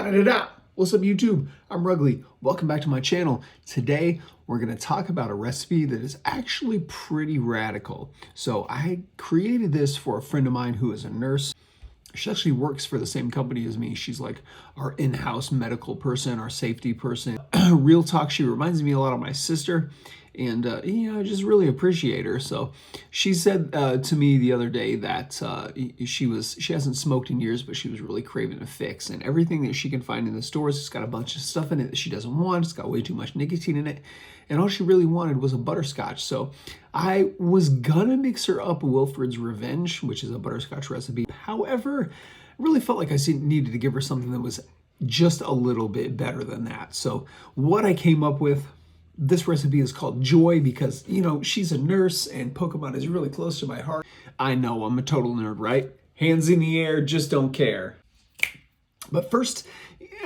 Da-da-da-da! What's up, YouTube? I'm Ruggly. Welcome back to my channel. Today, we're going to talk about a recipe that is actually pretty radical. So I created this for a friend of mine who is a nurse. She actually works for the same company as me. She's like our in-house medical person, our safety person. Real talk, she reminds me a lot of my sister. And, I just really appreciate her. So she said to me the other day that she hasn't smoked in years, but she was really craving a fix. And everything that she can find in the stores, it's got a bunch of stuff in it that she doesn't want. It's got way too much nicotine in it. And all she really wanted was a butterscotch. So I was gonna mix her up Wilfred's Revenge, which is a butterscotch recipe. However, I really felt like I needed to give her something that was just a little bit better than that. So what I came up with, this recipe is called Joy because, she's a nurse and Pokemon is really close to my heart. I know, I'm a total nerd, right? Hands in the air, just don't care. But first,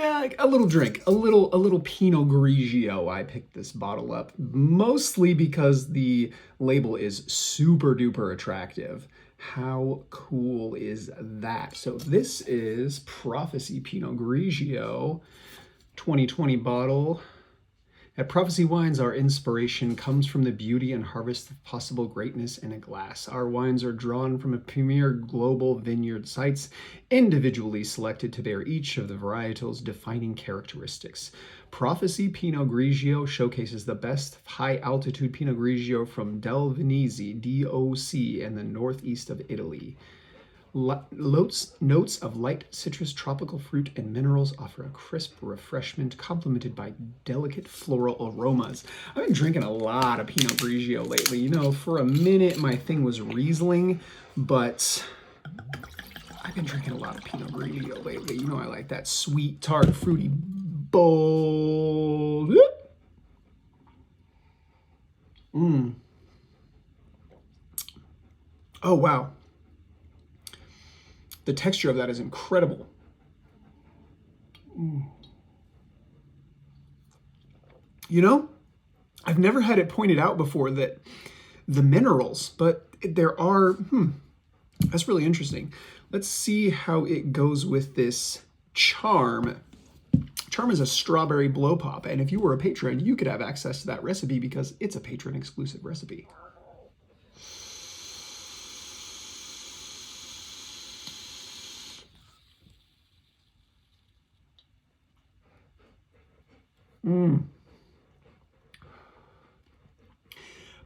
a little drink, a little Pinot Grigio. I picked this bottle up mostly because the label is super duper attractive. How cool is that? So this is Prophecy Pinot Grigio, 2020 bottle. At Prophecy Wines, our inspiration comes from the beauty and harvest of possible greatness in a glass. Our wines are drawn from a premier global vineyard sites, individually selected to bear each of the varietal's defining characteristics. Prophecy Pinot Grigio showcases the best high-altitude Pinot Grigio from Del Vinizzi, DOC, in the northeast of Italy. Notes of light citrus, tropical fruit, and minerals offer a crisp refreshment complemented by delicate floral aromas. I've been drinking a lot of Pinot Grigio lately. For a minute my thing was Riesling, but I've been drinking a lot of Pinot Grigio lately. I like that sweet, tart, fruity, bold. Oh, wow. The texture of that is incredible. I've never had it pointed out before that the minerals, but there are, that's really interesting. Let's see how it goes with this Charm. Charm is a strawberry blow pop, and if you were a patron, you could have access to that recipe because it's a patron exclusive recipe.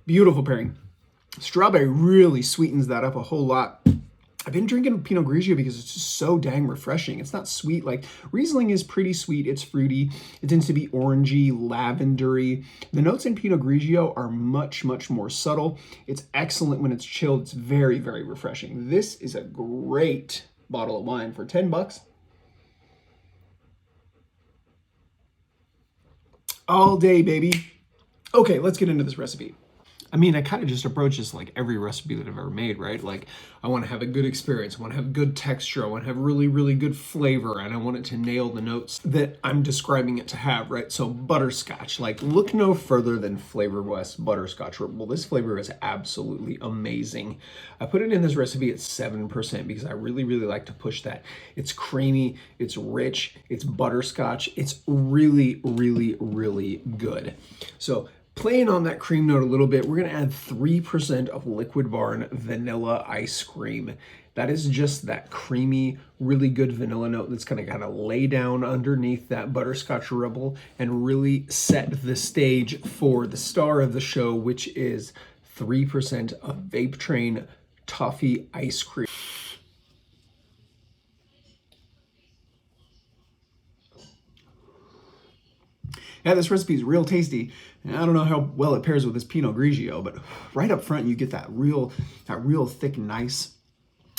Beautiful pairing. Strawberry really sweetens that up a whole lot. I've been drinking Pinot Grigio because it's just so dang refreshing. It's not sweet. Like Riesling is pretty sweet. It's fruity. It tends to be orangey, lavendery. The notes in Pinot Grigio are much, much more subtle. It's excellent when it's chilled. It's very, very refreshing. This is a great bottle of wine for 10 bucks. All day, baby. Okay, let's get into this recipe. I kind of just approach this like every recipe that I've ever made, right? Like, I want to have a good experience. I want to have good texture. I want to have really, really good flavor. And I want it to nail the notes that I'm describing it to have, right? So butterscotch, like look no further than Flavor West Butterscotch Ripple. This flavor is absolutely amazing. I put it in this recipe at 7% because I really, really like to push that. It's creamy, it's rich, it's butterscotch. It's really, really, really good. So playing on that cream note a little bit, we're going to add 3% of Liquid Barn Vanilla Ice Cream. That is just that creamy, really good vanilla note that's going to kind of lay down underneath that butterscotch ripple and really set the stage for the star of the show, which is 3% of Vape Train Toffee Ice Cream. Yeah, this recipe is real tasty. And I don't know how well it pairs with this Pinot Grigio, but right up front you get that real thick, nice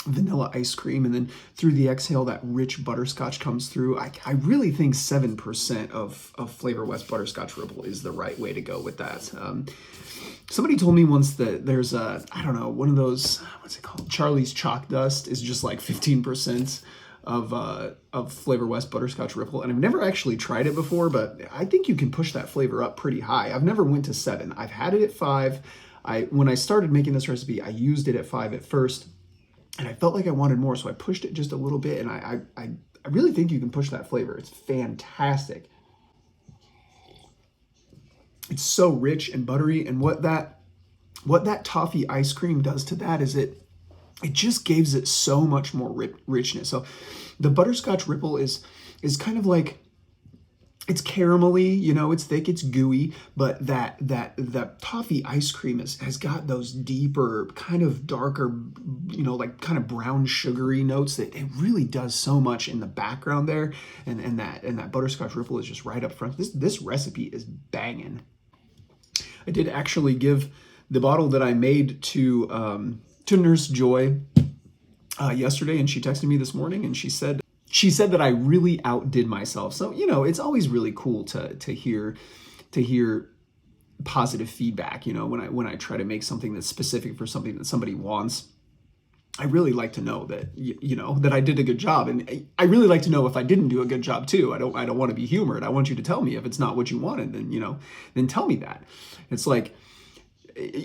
vanilla ice cream, and then through the exhale, that rich butterscotch comes through. I really think 7% of Flavor West Butterscotch Ripple is the right way to go with that. Somebody told me once that there's one of those, what's it called? Charlie's Chalk Dust is just like 15% of Flavor West Butterscotch Ripple, and I've never actually tried it before, but I think you can push that flavor up pretty high. I've never went to 7. I've had it at 5. When I started making this recipe, I used it at 5 at first, and I felt like I wanted more, so I pushed it just a little bit, and I really think you can push that flavor. It's fantastic. It's so rich and buttery, and what that toffee ice cream does to that is it just gives it so much more richness. So the butterscotch ripple is kind of like, it's caramelly, you know, it's thick, it's gooey, but that toffee ice cream has got those deeper, kind of darker, you know, like kind of brown sugary notes that it really does so much in the background there. And that butterscotch ripple is just right up front. This recipe is banging. I did actually give the bottle that I made to Nurse Joy yesterday, and she texted me this morning, and she said that I really outdid myself. So, you know, it's always really cool to hear positive feedback. You know, when I try to make something that's specific for something that somebody wants, I really like to know that, you know, that I did a good job. And I really like to know if I didn't do a good job too. I don't want to be humored. I want you to tell me if it's not what you wanted, then, you know, then tell me that. It's like,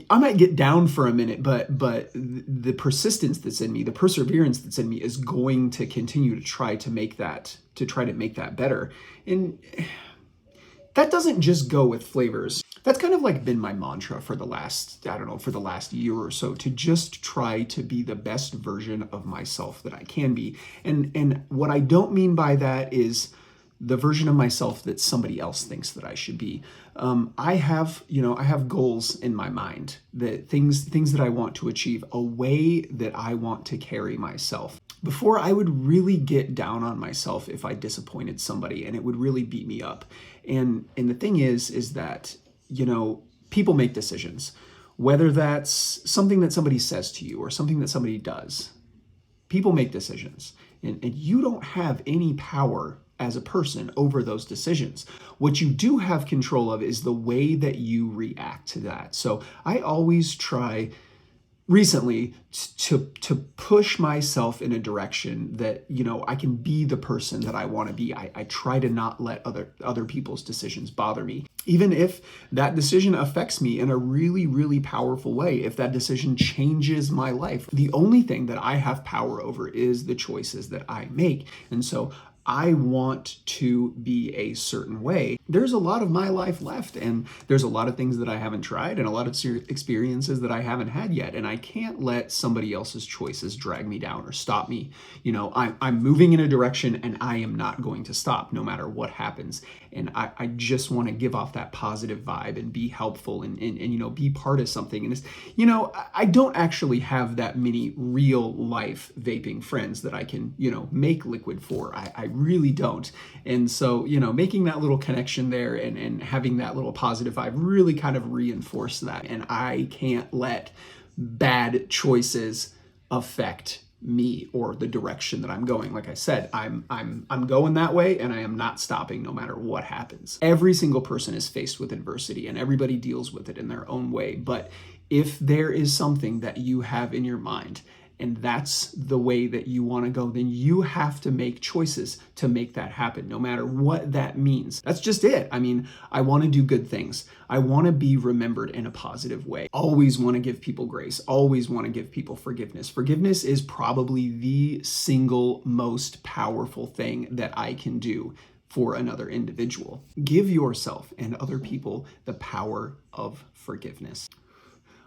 I might get down for a minute, but the persistence that's in me, the perseverance that's in me is going to continue to try to make that better. And that doesn't just go with flavors. That's kind of like been my mantra for the last, I don't know, for the last year or so, to just try to be the best version of myself that I can be. And what I don't mean by that is the version of myself that somebody else thinks that I should be. I have goals in my mind, that things that I want to achieve, a way that I want to carry myself. Before, I would really get down on myself if I disappointed somebody, and it would really beat me up. And the thing is that, you know, people make decisions, whether that's something that somebody says to you or something that somebody does. People make decisions, and you don't have any power as a person over those decisions. What you do have control of is the way that you react to that. So I always try recently to push myself in a direction that, you know, I can be the person that I want to be. I try to not let other people's decisions bother me, even if that decision affects me in a really, really powerful way. If that decision changes my life, the only thing that I have power over is the choices that I make. And so I want to be a certain way. There's a lot of my life left, and there's a lot of things that I haven't tried and a lot of experiences that I haven't had yet, and I can't let somebody else's choices drag me down or stop me. You know, I'm moving in a direction, and I am not going to stop no matter what happens. And I just want to give off that positive vibe and be helpful and you know, be part of something. And it's, you know, I don't actually have that many real life vaping friends that I can, you know, make liquid for. I really don't. And so, you know, making that little connection there and having that little positive vibe really kind of reinforced that. And I can't let bad choices affect me or the direction that I'm going. Like I said, I'm going that way, and I am not stopping no matter what happens. Every single person is faced with adversity, and everybody deals with it in their own way. But if there is something that you have in your mind, and that's the way that you want to go, then you have to make choices to make that happen, no matter what that means. That's just it. I mean, I want to do good things. I want to be remembered in a positive way. Always want to give people grace. Always want to give people forgiveness. Forgiveness is probably the single most powerful thing that I can do for another individual. Give yourself and other people the power of forgiveness.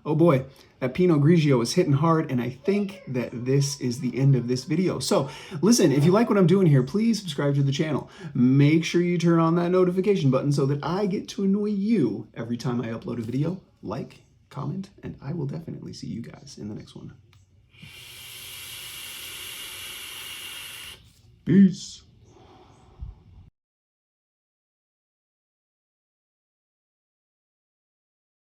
Oh boy, that Pinot Grigio is hitting hard, and I think that this is the end of this video. So listen, if you like what I'm doing here, please subscribe to the channel. Make sure you turn on that notification button so that I get to annoy you every time I upload a video. Like, comment, and I will definitely see you guys in the next one. Peace.